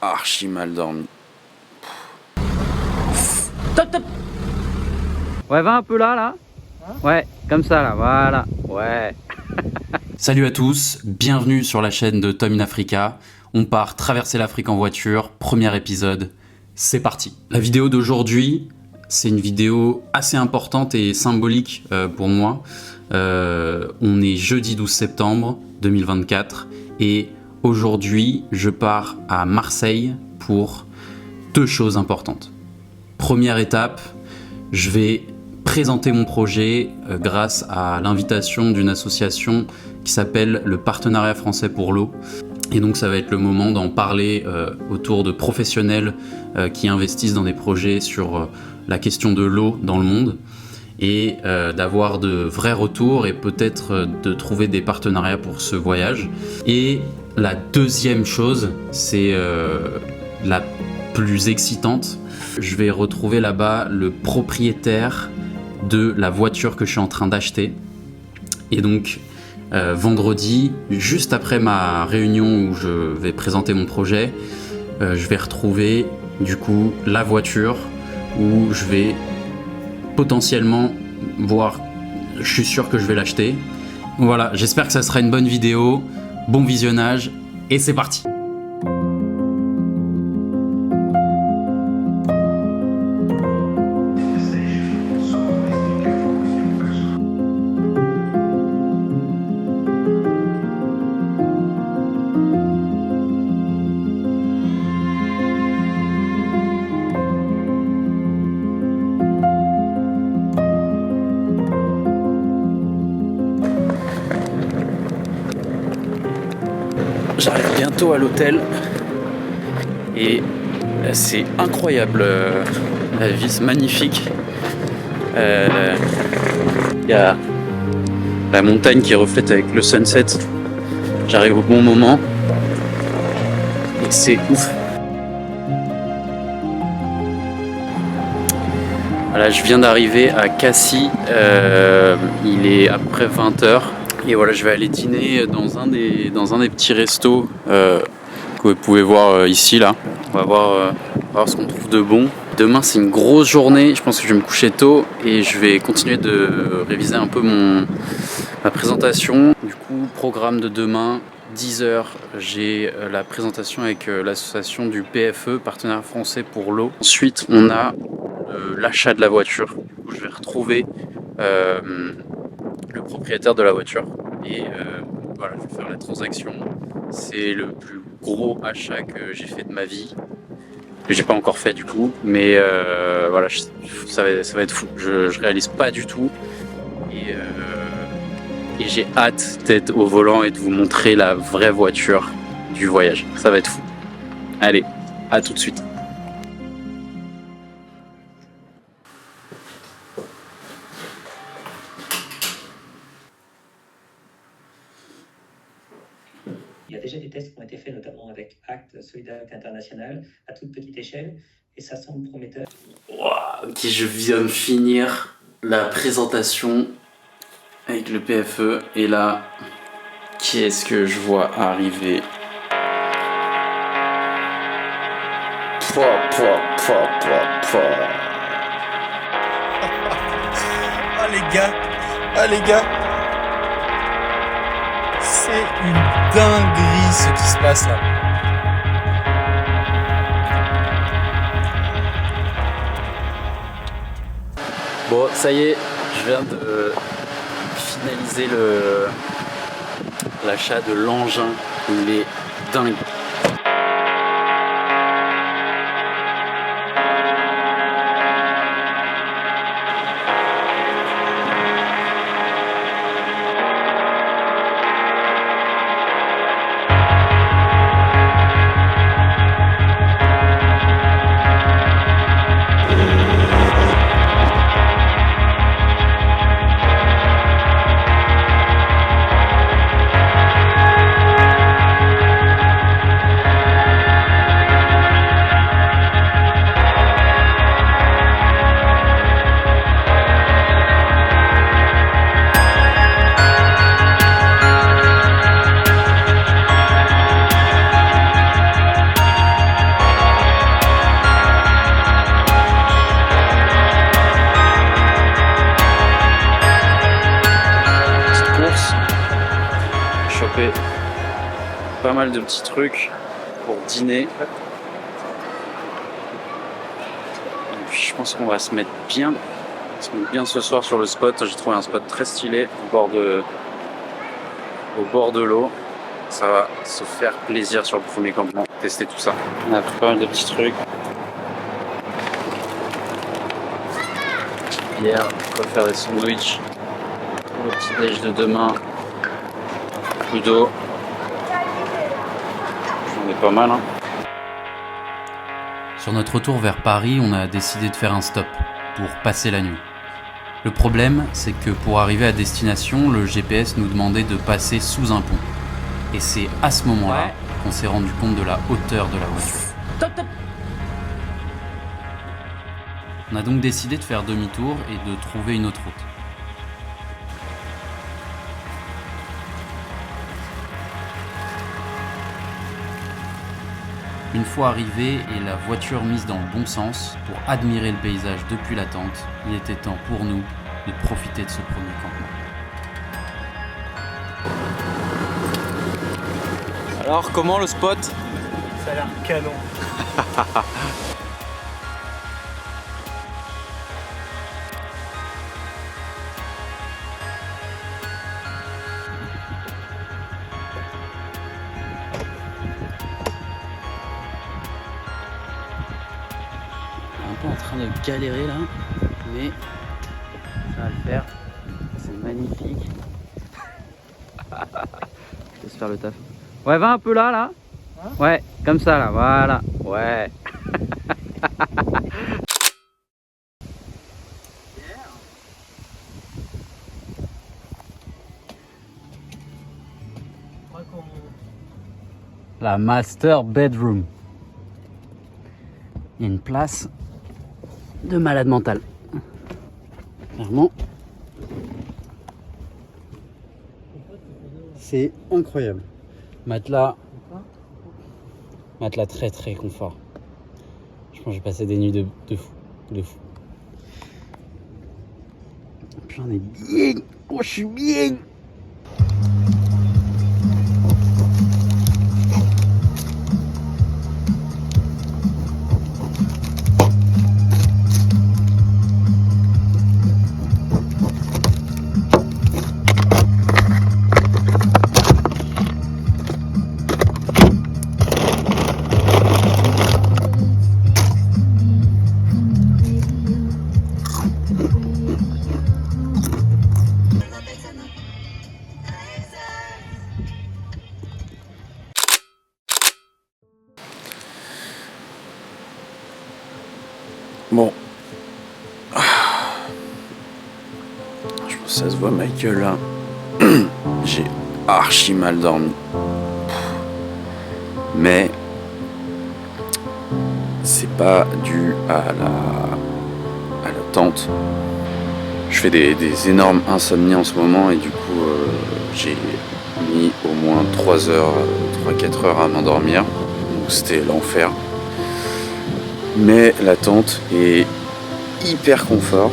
archi mal dormi. Top, top. Ouais, va un peu là. Ouais, comme ça là, voilà. Ouais. Salut à tous, bienvenue sur la chaîne de Tom in Africa. On part traverser l'Afrique en voiture, premier épisode, c'est parti. La vidéo d'aujourd'hui, c'est une vidéo assez importante et symbolique pour moi. On est jeudi 12 septembre 2024 et aujourd'hui, je pars à Marseille pour deux choses importantes. Première étape, je vais présenter mon projet grâce à l'invitation d'une association qui s'appelle le Partenariat français pour l'eau. Et donc ça va être le moment d'en parler autour de professionnels qui investissent dans des projets sur la question de l'eau dans le monde et d'avoir de vrais retours et peut-être de trouver des partenariats pour ce voyage. Et la deuxième chose, c'est la plus excitante. Je vais retrouver là-bas le propriétaire de la voiture que je suis en train d'acheter. Et donc vendredi, juste après ma réunion où je vais présenter mon projet, je vais retrouver du coup la voiture où je vais potentiellement voir, je suis sûr que je vais l'acheter. Voilà, j'espère que ça sera une bonne vidéo, bon visionnage et c'est parti. J'arrive bientôt à l'hôtel et c'est incroyable, la vie c'est magnifique. Il y a la montagne qui reflète avec le sunset. J'arrive au bon moment et c'est ouf. Voilà, je viens d'arriver à Cassis, il est après 20h. Et voilà, je vais aller dîner dans un des petits restos que vous pouvez voir ici là. On va voir ce qu'on trouve de bon. Demain c'est une grosse journée, je pense que je vais me coucher tôt et je vais continuer de réviser un peu ma présentation. Du coup, programme de demain, 10h, j'ai la présentation avec l'association du PFE, Partenariat français pour l'eau. Ensuite, on a l'achat de la voiture, où je vais retrouver le propriétaire de la voiture et voilà, je vais faire la transaction. C'est le plus gros achat que j'ai fait de ma vie, que j'ai pas encore fait du coup, mais voilà, ça va être fou. Je réalise pas du tout et j'ai hâte d'être au volant et de vous montrer la vraie voiture du voyage. Ça va être fou. Allez, à tout de suite. Il y a déjà des tests qui ont été faits, notamment avec Acte Solidarité Internationale, à toute petite échelle, et ça semble prometteur. Wow, ok, je viens de finir la présentation avec le PFE, et là, qu'est-ce que je vois arriver? Ah les gars, c'est une dinguerie ce qui se passe là. Bon, ça y est, je viens de finaliser l'achat de l'engin. Il est dingue. chopé pas mal de petits trucs pour dîner. Et puis je pense qu'on va se mettre bien. Ce soir sur le spot. J'ai trouvé un spot très stylé au bord de l'eau. Ça va se faire plaisir sur le premier campement. Tester tout ça. On a pris pas mal de petits trucs. Hier, on va faire des sandwichs pour le petit déj de demain. Beaucoup d'eau. J'en ai pas mal. Hein. Sur notre retour vers Paris, on a décidé de faire un stop pour passer la nuit. Le problème, c'est que pour arriver à destination, le GPS nous demandait de passer sous un pont. Et c'est à ce moment-là qu'on s'est rendu compte de la hauteur de la voiture. Top. On a donc décidé de faire demi-tour et de trouver une autre route. Une fois arrivé et la voiture mise dans le bon sens pour admirer le paysage depuis la tente, il était temps pour nous de profiter de ce premier campement. Alors, comment le spot ? Ça a l'air canon. Un peu en train de galérer là, mais ça va le faire. C'est magnifique. Je laisse faire le taf. Ouais, va un peu là. Hein? Ouais, comme ça là, voilà. Ouais. La master bedroom. Il y a une place de malade mental. Clairement. C'est incroyable. Matelas très très confort. Je pense que j'ai passé des nuits de fou. Puis on est bien. Oh, je suis bien. Bon. Je pense que ça se voit ma gueule là. J'ai archi mal dormi. Mais c'est pas dû à la tente. Je fais des énormes insomnies en ce moment et du coup j'ai mis au moins 3-4 heures à m'endormir. Donc c'était l'enfer. Mais la tente est hyper confort.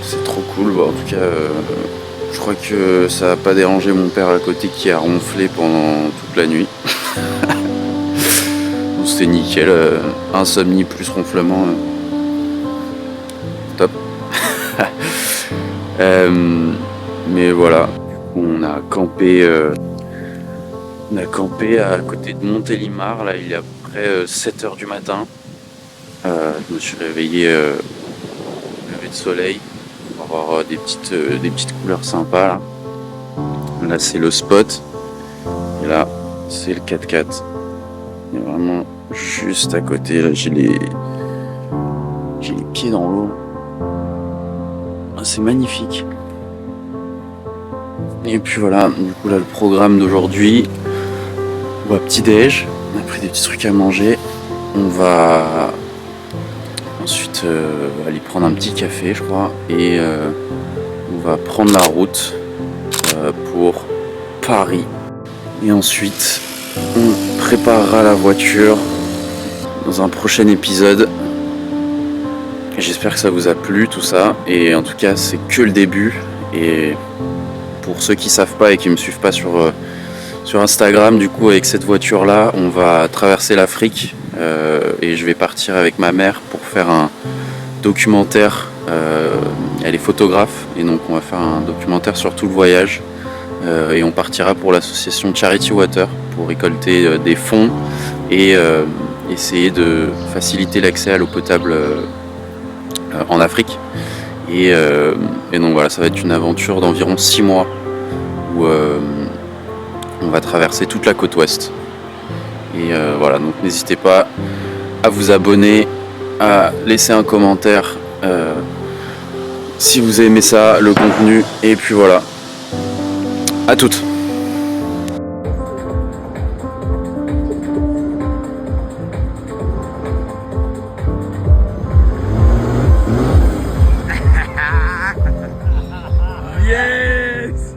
C'est trop cool. Bon, en tout cas, je crois que ça va pas déranger mon père à côté qui a ronflé pendant toute la nuit. Donc c'était nickel. Insomnie plus ronflement. Top. Mais voilà. Du coup, on a campé à côté de Montélimar. Là, il est à peu près 7h du matin. Je me suis réveillé lever de soleil pour avoir des petites couleurs sympas là. Là c'est le spot et là c'est le 4x4. Il est vraiment juste à côté. Là j'ai les pieds dans l'eau. Ah, c'est magnifique. Et puis voilà, du coup là le programme d'aujourd'hui. On va petit déj, on a pris des petits trucs à manger. On va ensuite aller prendre un petit café je crois et on va prendre la route pour Paris et ensuite on préparera la voiture dans un prochain épisode. J'espère que ça vous a plu tout ça et en tout cas c'est que le début et pour ceux qui savent pas et qui me suivent pas sur sur Instagram. Du coup, avec cette voiture-là, on va traverser l'Afrique et je vais partir avec ma mère pour faire un documentaire. Elle est photographe et donc on va faire un documentaire sur tout le voyage et on partira pour l'association Charity Water pour récolter des fonds et essayer de faciliter l'accès à l'eau potable en Afrique. Et donc voilà, ça va être une aventure d'environ 6 mois où on va traverser toute la côte ouest. Et voilà, donc n'hésitez pas à vous abonner, à laisser un commentaire si vous aimez ça, le contenu. Et puis voilà, à toutes. Yes.